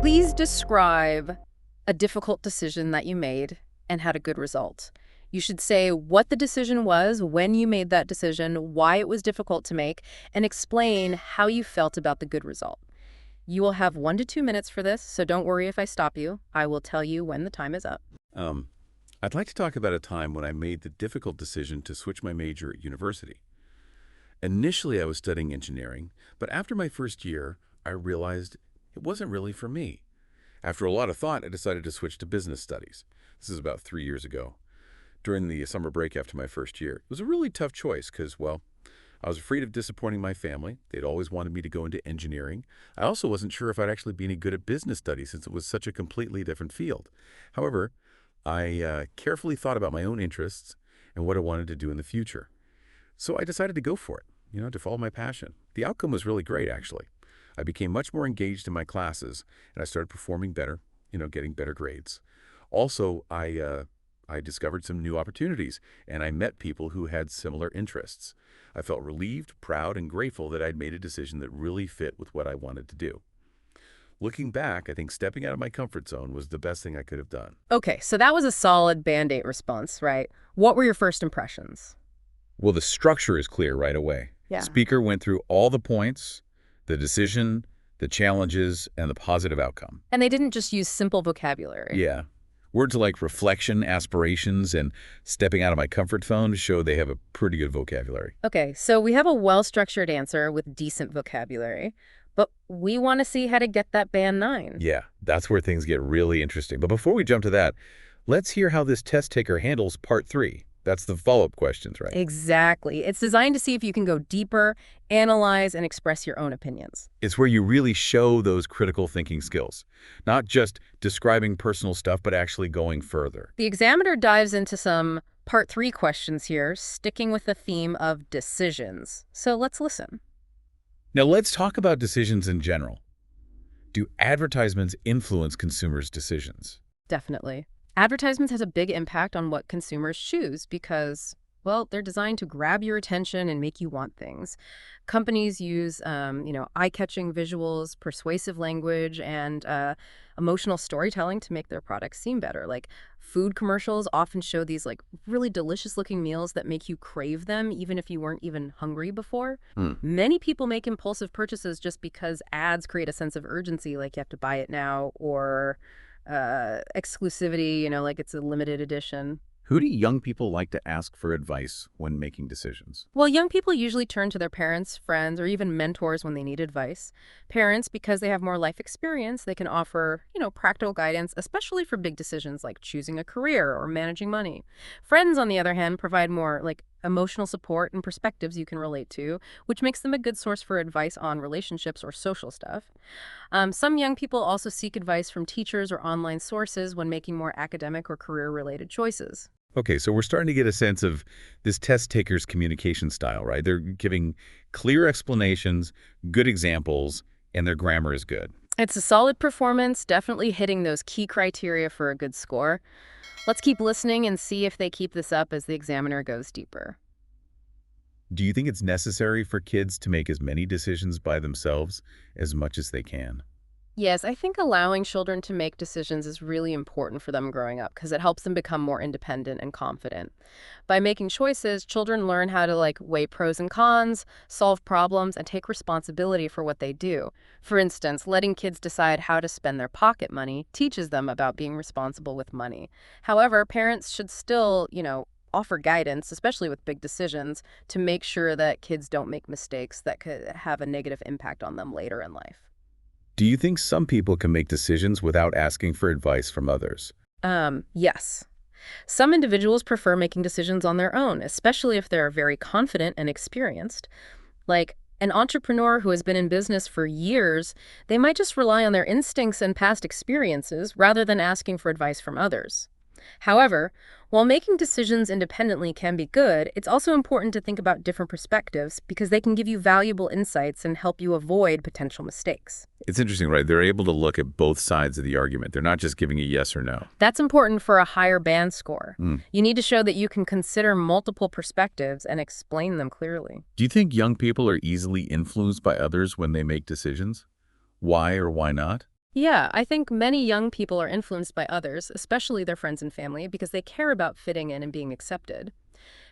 Please describe a difficult decision that you made and had a good result. You should say what the decision was, when you made that decision, why it was difficult to make, and explain how you felt about the good result. You will have 1 to 2 minutes for this, so don't worry if I stop you. I will tell you when the time is up. I'd like to talk about a time when I made the difficult decision to switch my major at university. Initially, I was studying engineering, but after my first year, I realized it wasn't really for me. After a lot of thought, I decided to switch to business studies. This is about 3 years ago. During the summer break after my first year, it was a really tough choice because, well, I was afraid of disappointing my family. They'd always wanted me to go into engineering. I also wasn't sure if I'd actually be any good at business studies since it was such a completely different field. However, I carefully thought about my own interests and what I wanted to do in the future. So I decided to go for it, to follow my passion. The outcome was really great, actually. I became much more engaged in my classes, and I started performing better, getting better grades. Also, I discovered some new opportunities, and I met people who had similar interests. I felt relieved, proud, and grateful that I'd made a decision that really fit with what I wanted to do. Looking back, I think stepping out of my comfort zone was the best thing I could have done. Okay, so that was a solid Band-Aid response, right? What were your first impressions? Well, the structure is clear right away. Yeah. Speaker went through all the points, the decision, the challenges, and the positive outcome. And they didn't just use simple vocabulary. Yeah. Words like reflection, aspirations, and stepping out of my comfort zone show they have a pretty good vocabulary. Okay, so we have a well-structured answer with decent vocabulary, but we want to see how to get that Band 9. Yeah, that's where things get really interesting. But before we jump to that, let's hear how this test taker handles part 3. That's the follow-up questions, right? Exactly. It's designed to see if you can go deeper, analyze, and express your own opinions. It's where you really show those critical thinking skills. Not just describing personal stuff, but actually going further. The examiner dives into some part 3 questions here, sticking with the theme of decisions. So let's listen. Now let's talk about decisions in general. Do advertisements influence consumers' decisions? Definitely. Advertisements has a big impact on what consumers choose because, well, they're designed to grab your attention and make you want things. Companies use, eye-catching visuals, persuasive language, and emotional storytelling to make their products seem better. Like food commercials often show these really delicious-looking meals that make you crave them even if you weren't even hungry before. Many people make impulsive purchases just because ads create a sense of urgency, like you have to buy it now, or exclusivity, like it's a limited edition. Who do young people like to ask for advice when making decisions? Well, young people usually turn to their parents, friends, or even mentors when they need advice. Parents, because they have more life experience, they can offer, practical guidance, especially for big decisions like choosing a career or managing money. Friends, on the other hand, provide more emotional support and perspectives you can relate to, which makes them a good source for advice on relationships or social stuff. Some young people also seek advice from teachers or online sources when making more academic or career-related choices. Okay, so we're starting to get a sense of this test taker's communication style, right? They're giving clear explanations, good examples, and their grammar is good. It's a solid performance, definitely hitting those key criteria for a good score. Let's keep listening and see if they keep this up as the examiner goes deeper. Do you think it's necessary for kids to make as many decisions by themselves as much as they can? Yes, I think allowing children to make decisions is really important for them growing up because it helps them become more independent and confident. By making choices, children learn how to weigh pros and cons, solve problems, and take responsibility for what they do. For instance, letting kids decide how to spend their pocket money teaches them about being responsible with money. However, parents should still, offer guidance, especially with big decisions, to make sure that kids don't make mistakes that could have a negative impact on them later in life. Do you think some people can make decisions without asking for advice from others? Yes. Some individuals prefer making decisions on their own, especially if they're very confident and experienced. Like an entrepreneur who has been in business for years, they might just rely on their instincts and past experiences rather than asking for advice from others. However, while making decisions independently can be good, it's also important to think about different perspectives because they can give you valuable insights and help you avoid potential mistakes. It's interesting, right? They're able to look at both sides of the argument. They're not just giving a yes or no. That's important for a higher band score. You need to show that you can consider multiple perspectives and explain them clearly. Do you think young people are easily influenced by others when they make decisions? Why or why not? Yeah, I think many young people are influenced by others, especially their friends and family, because they care about fitting in and being accepted.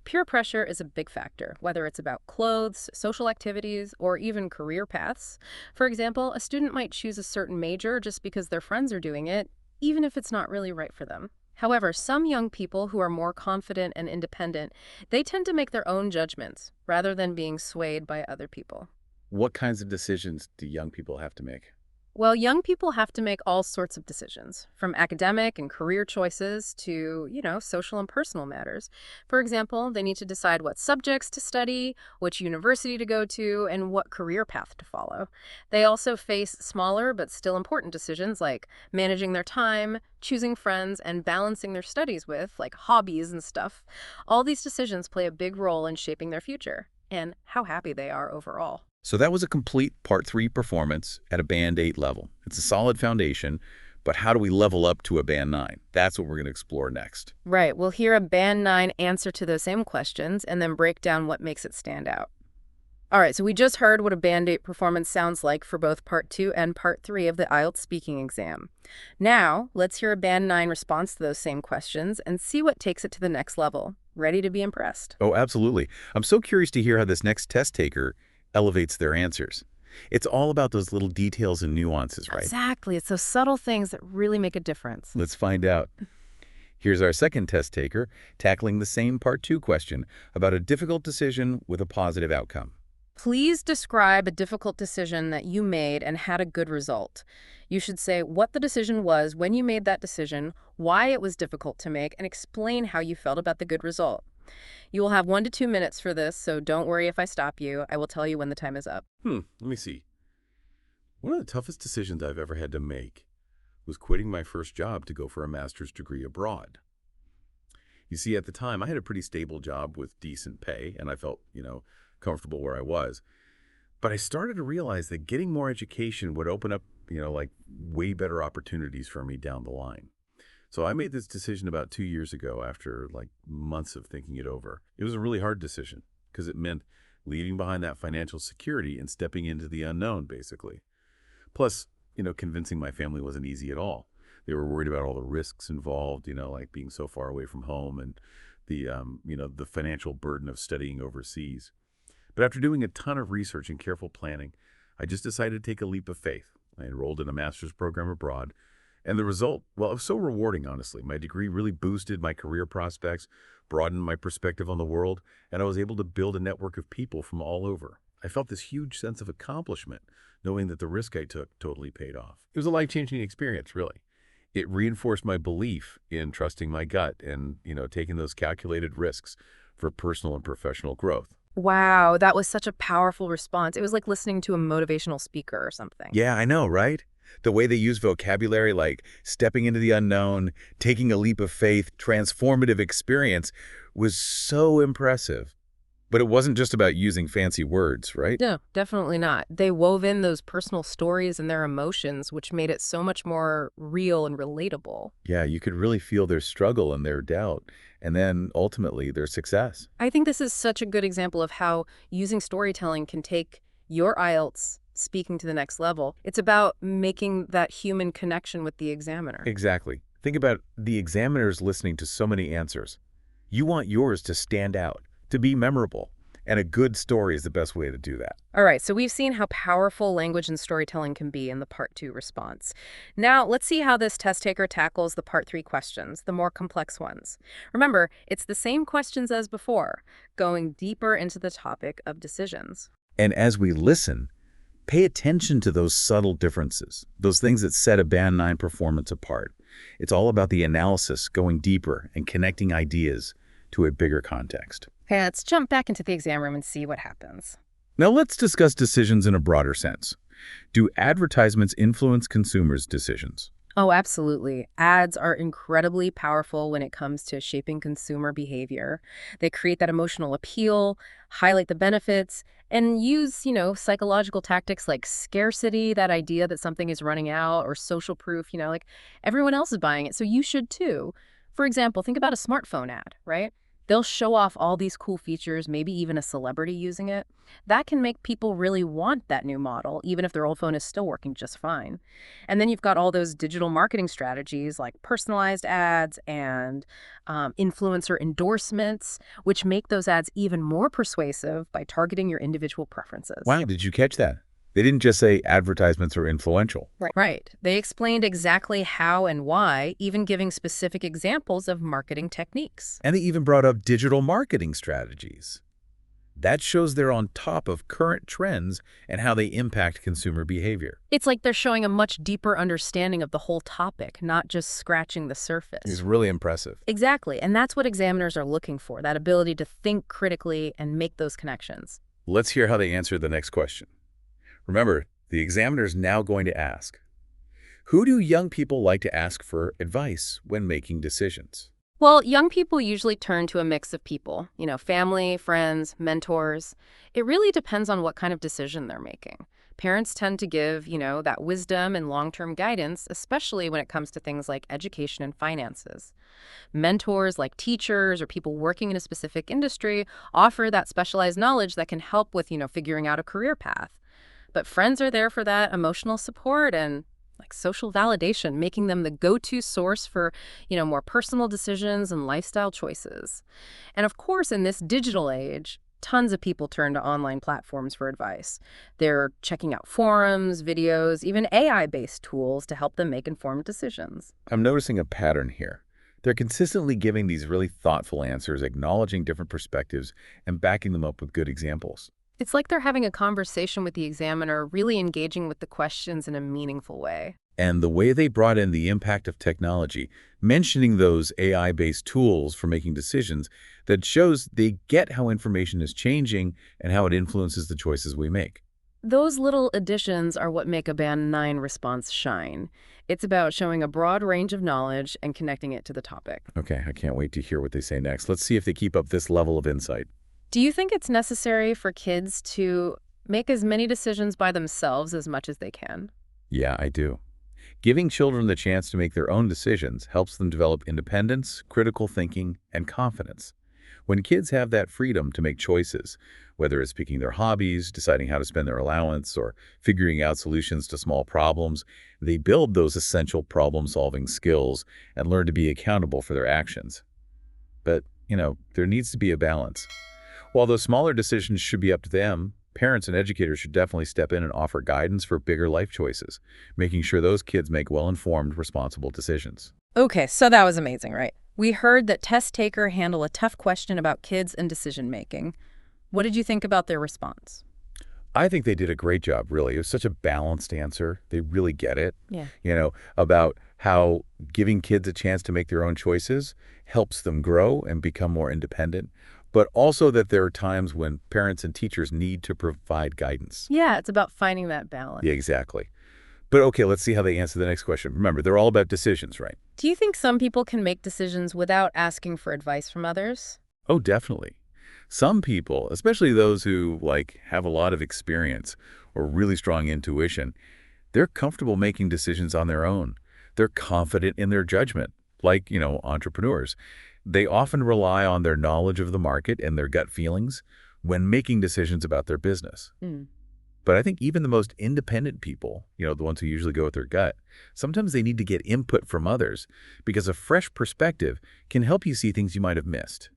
Peer pressure is a big factor, whether it's about clothes, social activities, or even career paths. For example, a student might choose a certain major just because their friends are doing it, even if it's not really right for them. However, some young people who are more confident and independent, they tend to make their own judgments rather than being swayed by other people. What kinds of decisions do young people have to make? Well, young people have to make all sorts of decisions, from academic and career choices to, social and personal matters. For example, they need to decide what subjects to study, which university to go to, and what career path to follow. They also face smaller but still important decisions like managing their time, choosing friends, and balancing their studies with, like, hobbies and stuff. All these decisions play a big role in shaping their future and how happy they are overall. So that was a complete Part 3 performance at a Band 8 level. It's a solid foundation, but how do we level up to a Band 9? That's what we're going to explore next. Right. We'll hear a Band 9 answer to those same questions and then break down what makes it stand out. All right, so we just heard what a Band 8 performance sounds like for both Part 2 and Part 3 of the IELTS speaking exam. Now, let's hear a Band 9 response to those same questions and see what takes it to the next level. Ready to be impressed? Oh, absolutely. I'm so curious to hear how this next test taker elevates their answers. It's all about those little details and nuances, right? Exactly. It's those subtle things that really make a difference. Let's find out. Here's our second test taker, tackling the same Part 2 question about a difficult decision with a positive outcome. Please describe a difficult decision that you made and had a good result. You should say what the decision was, when you made that decision, why it was difficult to make, and explain how you felt about the good result. You will have 1 to 2 minutes for this, so don't worry if I stop you. I will tell you when the time is up. Let me see. One of the toughest decisions I've ever had to make was quitting my first job to go for a master's degree abroad. You see, at the time, I had a pretty stable job with decent pay, and I felt, comfortable where I was. But I started to realize that getting more education would open up, like way better opportunities for me down the line. So I made this decision about 2 years ago after like months of thinking it over. It was a really hard decision because it meant leaving behind that financial security and stepping into the unknown, basically. Plus, convincing my family wasn't easy at all. They were worried about all the risks involved, like being so far away from home and the financial burden of studying overseas. But after doing a ton of research and careful planning, I just decided to take a leap of faith. I enrolled in a master's program abroad. And the result, well, it was so rewarding, honestly. My degree really boosted my career prospects, broadened my perspective on the world, and I was able to build a network of people from all over. I felt this huge sense of accomplishment, knowing that the risk I took totally paid off. It was a life-changing experience, really. It reinforced my belief in trusting my gut and, taking those calculated risks for personal and professional growth. Wow, that was such a powerful response. It was like listening to a motivational speaker or something. Yeah, I know, right? The way they use vocabulary like stepping into the unknown, taking a leap of faith, transformative experience was so impressive. But it wasn't just about using fancy words, right? No, definitely not. They wove in those personal stories and their emotions, which made it so much more real and relatable. Yeah, you could really feel their struggle and their doubt, and then ultimately their success. I think this is such a good example of how using storytelling can take your IELTS speaking to the next level. It's about making that human connection with the examiner. Exactly. Think about the examiners listening to so many answers. You want yours to stand out, to be memorable, and a good story is the best way to do that. All right, so we've seen how powerful language and storytelling can be in the Part 2 response. Now, let's see how this test taker tackles the Part 3 questions, the more complex ones. Remember, it's the same questions as before, going deeper into the topic of decisions. And as we listen, pay attention to those subtle differences, those things that set a Band 9 performance apart. It's all about the analysis, going deeper, and connecting ideas to a bigger context. Okay, let's jump back into the exam room and see what happens. Now let's discuss decisions in a broader sense. Do advertisements influence consumers' decisions? Oh, absolutely. Ads are incredibly powerful when it comes to shaping consumer behavior. They create that emotional appeal, highlight the benefits, and use, psychological tactics like scarcity, that idea that something is running out, or social proof, like everyone else is buying it, so you should too. For example, think about a smartphone ad, right? They'll show off all these cool features, maybe even a celebrity using it. That can make people really want that new model, even if their old phone is still working just fine. And then you've got all those digital marketing strategies like personalized ads and influencer endorsements, which make those ads even more persuasive by targeting your individual preferences. Wow, did you catch that? They didn't just say advertisements are influential. Right. They explained exactly how and why, even giving specific examples of marketing techniques. And they even brought up digital marketing strategies. That shows they're on top of current trends and how they impact consumer behavior. It's like they're showing a much deeper understanding of the whole topic, not just scratching the surface. It's really impressive. Exactly, and that's what examiners are looking for, that ability to think critically and make those connections. Let's hear how they answer the next question. Remember, the examiner's now going to ask, who do young people like to ask for advice when making decisions? Well, young people usually turn to a mix of people, family, friends, mentors. It really depends on what kind of decision they're making. Parents tend to give, that wisdom and long-term guidance, especially when it comes to things like education and finances. Mentors like teachers or people working in a specific industry offer that specialized knowledge that can help with, figuring out a career path. But friends are there for that emotional support and like social validation, making them the go-to source for, more personal decisions and lifestyle choices. And of course, in this digital age, tons of people turn to online platforms for advice. They're checking out forums, videos, even AI-based tools to help them make informed decisions. I'm noticing a pattern here. They're consistently giving these really thoughtful answers, acknowledging different perspectives, and backing them up with good examples. It's like they're having a conversation with the examiner, really engaging with the questions in a meaningful way. And the way they brought in the impact of technology, mentioning those AI-based tools for making decisions, that shows they get how information is changing and how it influences the choices we make. Those little additions are what make a Band 9 response shine. It's about showing a broad range of knowledge and connecting it to the topic. Okay, I can't wait to hear what they say next. Let's see if they keep up this level of insight. Do you think it's necessary for kids to make as many decisions by themselves as much as they can? Yeah, I do. Giving children the chance to make their own decisions helps them develop independence, critical thinking, and confidence. When kids have that freedom to make choices, whether it's picking their hobbies, deciding how to spend their allowance, or figuring out solutions to small problems, they build those essential problem-solving skills and learn to be accountable for their actions. But, there needs to be a balance. While those smaller decisions should be up to them, parents and educators should definitely step in and offer guidance for bigger life choices, making sure those kids make well-informed, responsible decisions. Okay, so that was amazing, right? We heard that test taker handle a tough question about kids and decision-making. What did you think about their response? I think they did a great job, really. It was such a balanced answer. They really get it, Yeah. About how giving kids a chance to make their own choices helps them grow and become more independent, but also that there are times when parents and teachers need to provide guidance. Yeah, it's about finding that balance. Yeah, exactly. But okay, let's see how they answer the next question. Remember, they're all about decisions, right? Do you think some people can make decisions without asking for advice from others? Oh, definitely. Some people, especially those who have a lot of experience or really strong intuition, they're comfortable making decisions on their own. They're confident in their judgment, entrepreneurs. They often rely on their knowledge of the market and their gut feelings when making decisions about their business. Mm. But I think even the most independent people, the ones who usually go with their gut, sometimes they need to get input from others because a fresh perspective can help you see things you might have missed,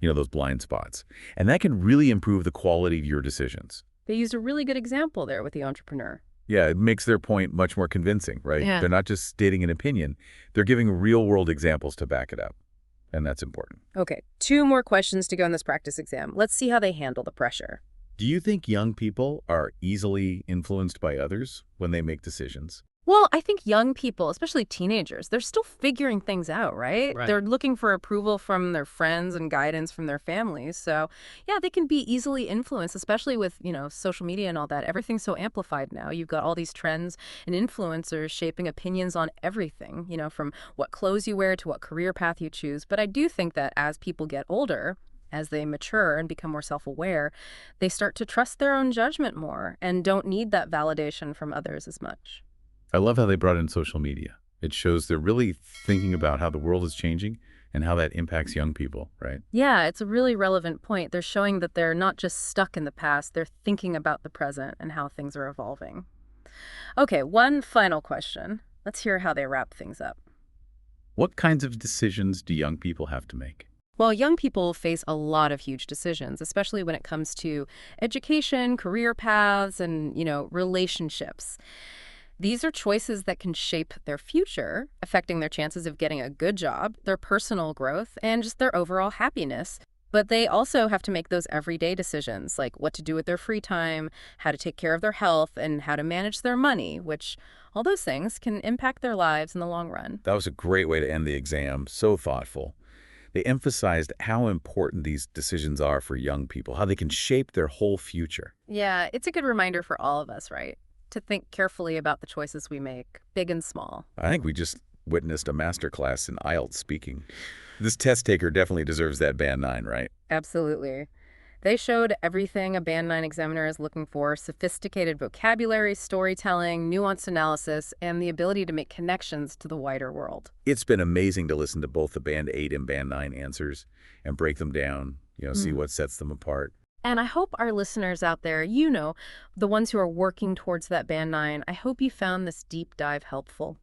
those blind spots. And that can really improve the quality of your decisions. They used a really good example there with the entrepreneur. Yeah, it makes their point much more convincing, right? Yeah. They're not just stating an opinion. They're giving real-world examples to back it up. And that's important. Okay, 2 more questions to go in this practice exam. Let's see how they handle the pressure. Do you think young people are easily influenced by others when they make decisions? Well, I think young people, especially teenagers, they're still figuring things out, right? Right. They're looking for approval from their friends and guidance from their families. So, yeah, they can be easily influenced, especially with, social media and all that. Everything's so amplified now. You've got all these trends and influencers shaping opinions on everything, from what clothes you wear to what career path you choose. But I do think that as people get older, as they mature and become more self-aware, they start to trust their own judgment more and don't need that validation from others as much. I love how they brought in social media. It shows they're really thinking about how the world is changing and how that impacts young people, right? Yeah, it's a really relevant point. They're showing that they're not just stuck in the past, they're thinking about the present and how things are evolving. Okay, one final question. Let's hear how they wrap things up. What kinds of decisions do young people have to make? Well, young people face a lot of huge decisions, especially when it comes to education, career paths, and, relationships. These are choices that can shape their future, affecting their chances of getting a good job, their personal growth, and just their overall happiness. But they also have to make those everyday decisions, like what to do with their free time, how to take care of their health, and how to manage their money, which all those things can impact their lives in the long run. That was a great way to end the exam. So thoughtful. They emphasized how important these decisions are for young people, how they can shape their whole future. Yeah, it's a good reminder for all of us, right? To think carefully about the choices we make, big and small. I think we just witnessed a masterclass in IELTS speaking. This test taker definitely deserves that band 9, right? Absolutely. They showed everything a Band 9 examiner is looking for: sophisticated vocabulary, storytelling, nuanced analysis, and the ability to make connections to the wider world. It's been amazing to listen to both the band 8 and band 9 answers and break them down, see what sets them apart. And I hope our listeners out there, the ones who are working towards that Band 9, I hope you found this deep dive helpful.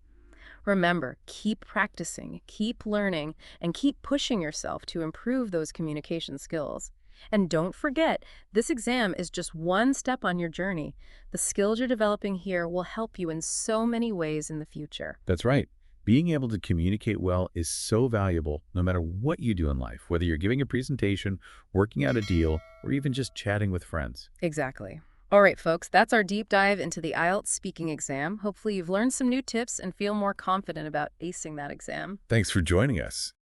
Remember, keep practicing, keep learning, and keep pushing yourself to improve those communication skills. And don't forget, this exam is just one step on your journey. The skills you're developing here will help you in so many ways in the future. That's right. Being able to communicate well is so valuable no matter what you do in life, whether you're giving a presentation, working out a deal, or even just chatting with friends. Exactly. All right, folks, that's our deep dive into the IELTS speaking exam. Hopefully you've learned some new tips and feel more confident about acing that exam. Thanks for joining us.